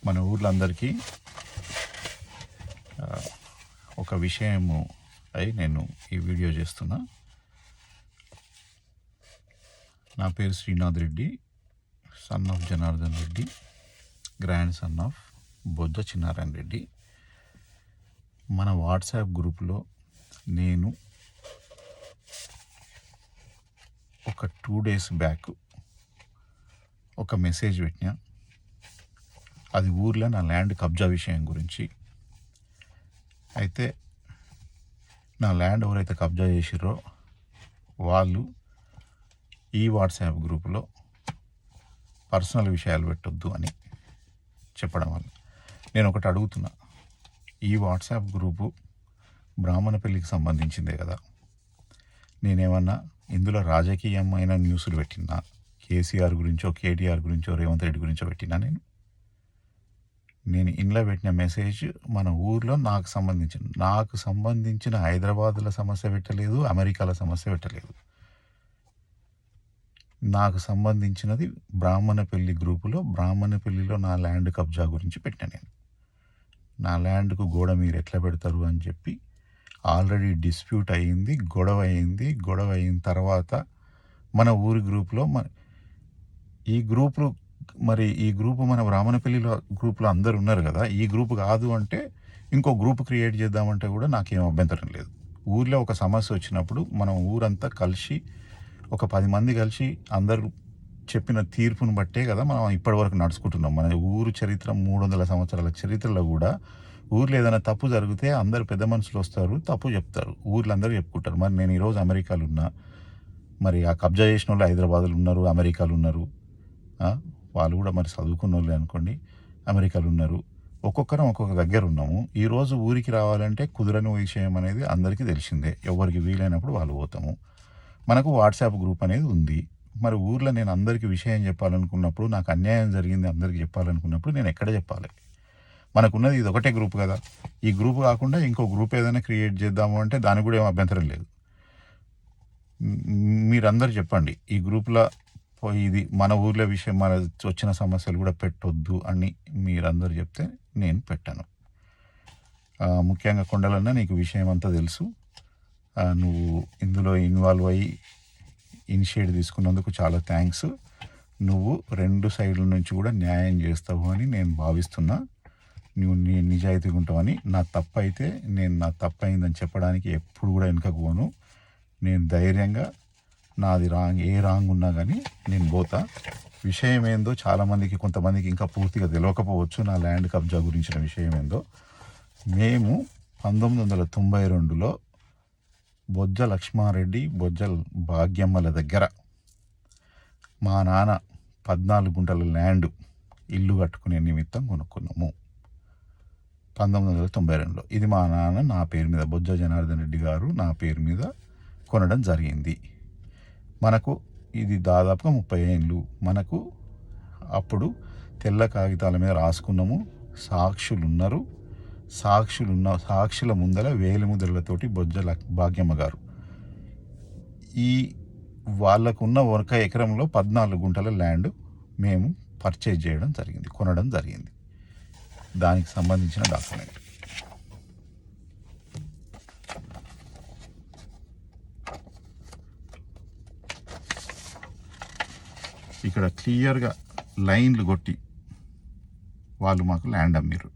మన ఊర్లో అందరికీ ఒక విషయము అయి నేను ఈ వీడియో చేస్తున్నా. నా పేరు Srinath Reddy, son of Janardhan Reddy, grandson of Bojja Chinnarayana Reddy. మన వాట్సాప్ గ్రూప్లో నేను ఒక 2 days బ్యాక్ ఒక మెసేజ్ పెట్టినా. అది ఊర్లో నా ల్యాండ్ కబ్జా విషయం గురించి. అయితే నా ల్యాండ్ ఎవరైతే కబ్జా చేసిర్రో వాళ్ళు ఈ వాట్సాప్ గ్రూపులో పర్సనల్ విషయాలు పెట్టొద్దు అని చెప్పడం వల్ల నేను ఒకటి అడుగుతున్నా. ఈ వాట్సాప్ గ్రూపు బ్రాహ్మణపల్లికి సంబంధించిందే కదా. నేనేమన్నా ఇందులో రాజకీయమైన న్యూస్లు పెట్టినా, కేసీఆర్ గురించో, కేటీఆర్ గురించో, రేవంత్ రెడ్డి గురించో పెట్టినా? నేను ఇంట్లో పెట్టిన మెసేజ్ మన ఊర్లో నాకు సంబంధించిన హైదరాబాద్లో సమస్య పెట్టలేదు, అమెరికాలో సమస్య పెట్టలేదు. నాకు సంబంధించినది బ్రాహ్మణపల్లి గ్రూపులో, బ్రాహ్మణపల్లిలో నా ల్యాండ్ కబ్జా గురించి పెట్టిన. నేను నా ల్యాండ్కు గోడ మీరు ఎట్లా పెడతారు అని చెప్పి ఆల్రెడీ డిస్ప్యూట్ అయ్యింది, గొడవ అయిన తర్వాత మన ఊరి గ్రూప్లో ఈ గ్రూపు మన బ్రాహ్మణపల్లిలో గ్రూప్లో అందరు ఉన్నారు కదా. ఈ గ్రూప్ కాదు అంటే ఇంకో గ్రూప్ క్రియేట్ చేద్దామంటే కూడా నాకేం అభ్యంతరం లేదు. ఊర్లో ఒక సమస్య వచ్చినప్పుడు మనం ఊరంతా కలిసి ఒక 10 మంది కలిసి అందరూ చెప్పిన తీర్పును బట్టే కదా మనం ఇప్పటివరకు నడుచుకుంటున్నాం. మన ఊరు చరిత్ర 300 సంవత్సరాల చరిత్రలో కూడా ఊర్లో ఏదైనా తప్పు జరిగితే అందరు పెద్ద మనుషులు వస్తారు, తప్పు చెప్తారు, ఊర్లో అందరూ చెప్పుకుంటారు. మరి నేను ఈరోజు అమెరికాలో ఉన్నా, మరి ఆ కబ్జా చేసిన వాళ్ళు హైదరాబాద్లో ఉన్నారు, అమెరికాలో ఉన్నారు. వాళ్ళు కూడా మరి చదువుకున్న వాళ్ళే అనుకోండి, అమెరికాలో ఉన్నారు. ఒక్కొక్కరం ఒక్కొక్క దగ్గర ఉన్నాము. ఈరోజు ఊరికి రావాలంటే కుదరని విషయం అనేది అందరికీ తెలిసిందే. ఎవరికి వీలైనప్పుడు వాళ్ళు పోతాము. మనకు వాట్సాప్ గ్రూప్ అనేది ఉంది. మరి ఊర్లో నేను అందరికీ విషయం చెప్పాలనుకున్నప్పుడు, నాకు అన్యాయం జరిగింది అందరికీ చెప్పాలనుకున్నప్పుడు నేను ఎక్కడ చెప్పాలి? మనకున్నది ఇది ఒకటే గ్రూప్ కదా. ఈ గ్రూప్ కాకుండా ఇంకో గ్రూప్ ఏదైనా క్రియేట్ చేద్దాము అంటే దానికి కూడా ఏం అభ్యంతరం లేదు. మీరందరూ చెప్పండి, ఈ గ్రూప్లో ఇది మన ఊర్లో విషయం, మన వచ్చిన సమస్యలు కూడా పెట్టొద్దు అని మీరందరూ చెప్తే నేను పెట్టాను. ముఖ్యంగా కొండలన్నా నీకు విషయం అంతా తెలుసు. నువ్వు ఇందులో ఇన్వాల్వ్ అయ్యి ఇనిషియేటివ్ తీసుకున్నందుకు చాలా థ్యాంక్స్. నువ్వు 2 సైడ్ల నుంచి కూడా న్యాయం చేస్తావు అని నేను భావిస్తున్నా. నువ్వు నిజాయితీగా ఉంటావని. నా తప్పు అయితే నేను నా తప్పు అయిందని చెప్పడానికి ఎప్పుడు కూడా వెనుకకు పోను. నేను ధైర్యంగా నాది ఏ రాంగ్ ఉన్నా కానీ నేను పోతా. విషయం ఏందో చాలామందికి, కొంతమందికి ఇంకా పూర్తిగా తెలియకపోవచ్చు నా ల్యాండ్ కబ్జా గురించిన విషయం ఏందో. మేము 1992లో బొజ్జ లక్ష్మారెడ్డి, బొజ్జ భాగ్యమ్మల దగ్గర మా నాన్న 14 గుంటల ల్యాండ్ ఇల్లు కట్టుకునే నిమిత్తం కొనుక్కున్నాము 1992లో. ఇది మా నాన్న నా పేరు మీద, బొజ్జ జనార్దన్ రెడ్డి గారు నా పేరు మీద కొనడం జరిగింది. మనకు ఇది దాదాపుగా 30 ఏళ్ళు. మనకు అప్పుడు తెల్ల కాగితాల మీద రాసుకున్నాము. సాక్షుల ముందర వేలిముద్రలతోటి బొజ్జ భాగ్యమ్మ గారు వాళ్ళకున్న 1 ఎకరంలో 14 గుంటల ల్యాండ్ మేము పర్చేజ్ చేయడం జరిగింది, కొనడం జరిగింది. దానికి సంబంధించిన డాక్యుమెంట్ ఇక్కడ క్లియర్గా లైన్లు కొట్టి వాళ్ళు మాకు ల్యాండ్ అమ్మిర్రు.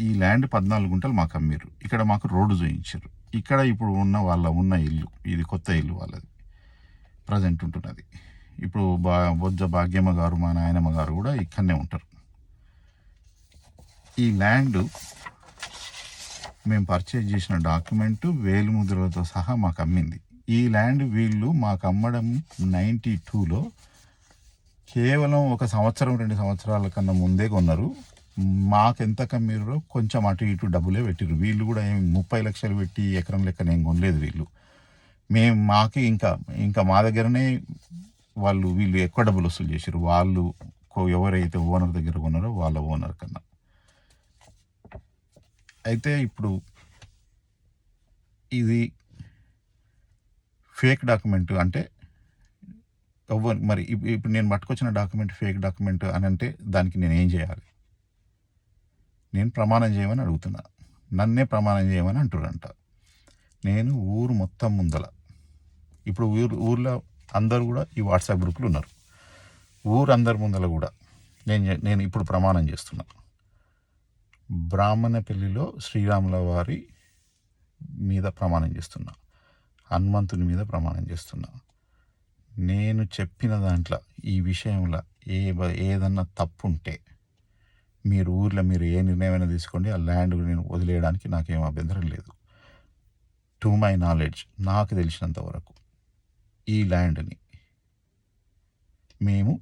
ఈ ల్యాండ్ 14 గుంటలు మాకు అమ్మిర్రు. ఇక్కడ మాకు రోడ్డు చూయించారు. ఇక్కడ ఇప్పుడు ఉన్న ఇల్లు, ఇది కొత్త ఇల్లు వాళ్ళది, ప్రజెంట్ ఉంటున్నది. ఇప్పుడు బొజ్జ భాగ్యమ్మ గారు, మా నాయనమ్మ గారు కూడా ఇక్కడనే ఉంటారు. ఈ ల్యాండ్ మేము పర్చేజ్ చేసిన డాక్యుమెంటు వేలిముద్రలతో సహా మాకు అమ్మింది. ఈ ల్యాండ్ వీళ్ళు మాకు అమ్మడం 92లో కేవలం 1 సంవత్సరం 2 సంవత్సరాల కన్నా ముందే కొన్నారు. మాకెంత కమ్మిర్రో కొంచెం అటు ఇటు డబ్బులే పెట్టిర్రు. వీళ్ళు కూడా ఏం 30 లక్షలు పెట్టి ఎకరం లెక్కన ఏం కొనలేదు వీళ్ళు. మాకు ఇంకా మా దగ్గరనే వీళ్ళు ఎక్కువ డబ్బులు వసూలు చేశారు. వాళ్ళు ఎవరైతే ఓనర్ దగ్గర కొన్నారో వాళ్ళ ఓనర్ కన్నా. అయితే ఇప్పుడు ఇది ఫేక్ డాక్యుమెంట్, అంటే మరి ఇప్పుడు నేను పట్టుకొచ్చిన డాక్యుమెంట్ ఫేక్ డాక్యుమెంట్ అని అంటే దానికి నేనేం చేయాలి? నేను ప్రమాణం చేయమని అడుగుతున్నా. నన్నే ప్రమాణం చేయమని అంటుర్రంట. నేను ఊరు మొత్తం ముందల ఇప్పుడు ఊర్లో అందరూ కూడా ఈ వాట్సాప్ గ్రూపులు ఉన్నారు. ఊరందరి ముందల కూడా నేను ఇప్పుడు ప్రమాణం చేస్తున్నా. బ్రాహ్మణపల్లిలో శ్రీరాముల వారి మీద ప్రమాణం చేస్తున్నా. హనుమంతుని మీద ప్రమాణం చేస్తున్నా. నేను చెప్పిన దాంట్లో ఈ విషయంలో ఏదన్నా తప్పు ఉంటే మీరు ఊర్లో మీరు ఏ నిర్ణయమైనా తీసుకోండి, ఆ ల్యాండ్ నేను వదిలేయడానికి నాకేం అభ్యంతరం లేదు. టు మై నాలెడ్జ్, నాకు తెలిసినంత వరకు ఈ ల్యాండ్ని మేము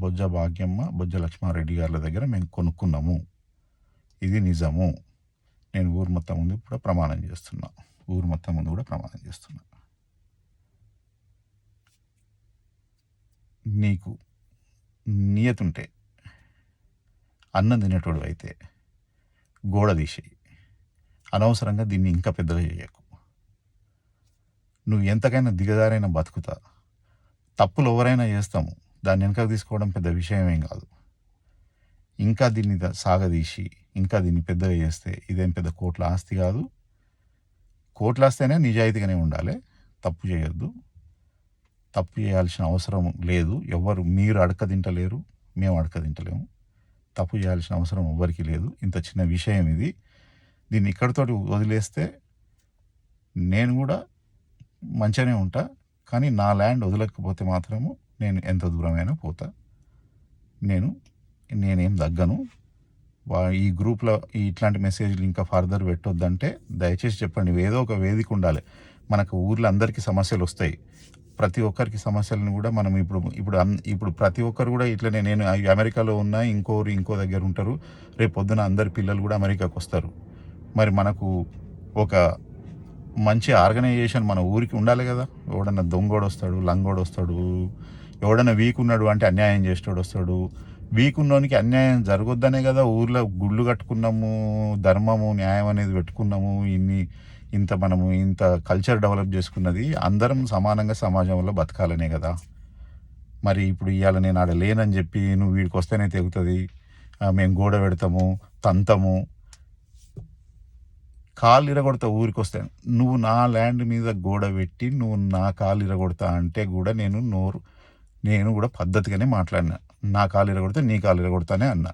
బొజ్జ లక్ష్మారెడ్డి గారి దగ్గర మేము కొనుక్కున్నాము. ఇది నిజము. నేను ఊరు మొత్తం ముందు కూడా ప్రమాణం చేస్తున్నా. నీకు నియతుంటే అన్నం తినేటోడు అయితే గోడ తీసేయి. అనవసరంగా దీన్ని ఇంకా పెద్దగా చేయకు. నువ్వు ఎంతకైనా దిగజారైనా బతుకుతా. తప్పులు ఎవరైనా చేస్తాము, దాన్ని వెనక తీసుకోవడం పెద్ద విషయం ఏం కాదు. ఇంకా దీన్ని సాగదీసి ఇంకా దీన్ని పెద్దగా చేస్తే ఇదేం పెద్ద కోట్ల ఆస్తి కాదు. కోట్ల ఆస్తేనే నిజాయితీగానే ఉండాలి. తప్పు చేయొద్దు. తప్పు చేయాల్సిన అవసరం లేదు. మీరు అడకదింటలేరు, మేము అడకదింటలేము. తప్పు చేయాల్సిన అవసరం ఎవ్వరికి లేదు. ఇంత చిన్న విషయం ఇది. దీన్ని ఇక్కడితోటి వదిలేస్తే నేను కూడా మంచిగానే ఉంటా. కానీ నా ల్యాండ్ వదలకపోతే మాత్రము నేను ఎంత దూరమైనా పోతా. నేనేం తగ్గను. ఈ గ్రూప్లో ఇట్లాంటి మెసేజ్లు ఇంకా ఫర్దర్ పెట్టొద్దంటే దయచేసి చెప్పండి. ఏదో ఒక వేదిక ఉండాలి. మనకు ఊర్లో అందరికీ సమస్యలు వస్తాయి. ప్రతి ఒక్కరికి సమస్యలను కూడా మనం ఇప్పుడు ప్రతి ఒక్కరు కూడా ఇట్లనే, నేను అమెరికాలో ఉన్నా, ఇంకో దగ్గర ఉంటారు. రేపు పొద్దున అందరి పిల్లలు కూడా అమెరికాకు వస్తారు. మరి మనకు ఒక మంచి ఆర్గనైజేషన్ మన ఊరికి ఉండాలి కదా. ఎవడన్నా దొంగోడు వస్తాడు, లంగోడు వస్తాడు, ఎవడన్నా వీక్ ఉన్నాడు అంటే అన్యాయం చేసేటోడు వస్తాడు. వీక్ ఉన్నోనికి అన్యాయం జరగొద్దనే కదా ఊర్లో గుళ్ళు కట్టుకున్నాము, ధర్మము న్యాయం అనేది పెట్టుకున్నాము. మనము ఇంత కల్చర్ డెవలప్ చేసుకున్నది అందరం సమానంగా సమాజంలో బతకాలనే కదా. మరి ఇప్పుడు ఇవాళ నేను ఆడ లేనని చెప్పి నువ్వు వీడికి వస్తేనే తెగుతుంది, మేము గోడ పెడతాము, తంతము, కాళ్ళు ఇరగొడతా ఊరికి వస్తే. నువ్వు నా ల్యాండ్ మీద గోడ పెట్టి నువ్వు నా కాళ్ళు ఇరగొడతా అంటే కూడా నేను కూడా పద్ధతిగానే మాట్లాడినా. నా కాళ్ళు ఇరగొడితే నీ కాళ్ళు ఇరగొడతానే అన్నా.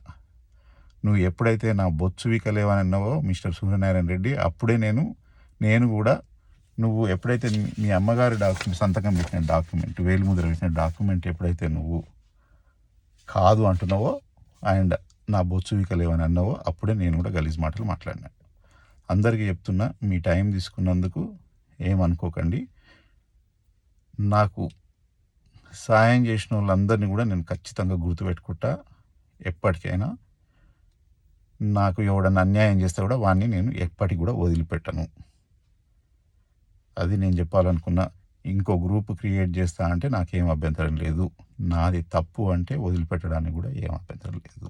నువ్వు ఎప్పుడైతే నా బొచ్చు వీకలేవని అన్నావో మిస్టర్ సూర్యనారాయణ రెడ్డి, అప్పుడే నేను కూడా నువ్వు ఎప్పుడైతే మీ అమ్మగారి సంతకం పెట్టిన డాక్యుమెంట్, వేలిముద్ర పెట్టిన డాక్యుమెంట్ ఎప్పుడైతే నువ్వు కాదు అంటున్నావో అండ్ నా బొచ్చు వీకలేవని అన్నావో అప్పుడే నేను కూడా గలీజ్ మాటలు మాట్లాడినా. అందరికీ చెప్తున్నా, మీ టైం తీసుకున్నందుకు ఏమనుకోకండి. నాకు సాయం చేసిన వాళ్ళందరినీ కూడా నేను ఖచ్చితంగా గుర్తుపెట్టుకుంటా. ఎప్పటికైనా నాకు ఎవడన్నా అన్యాయం చేస్తే కూడా వాడిని నేను ఎప్పటికి కూడా వదిలిపెట్టను. అది నేను చెప్పాలనుకున్నా. ఇంకో గ్రూప్ క్రియేట్ చేస్తా అంటే నాకేం అభ్యంతరం లేదు. నాది తప్పు అంటే వదిలిపెట్టడానికి కూడా ఏం అభ్యంతరం లేదు.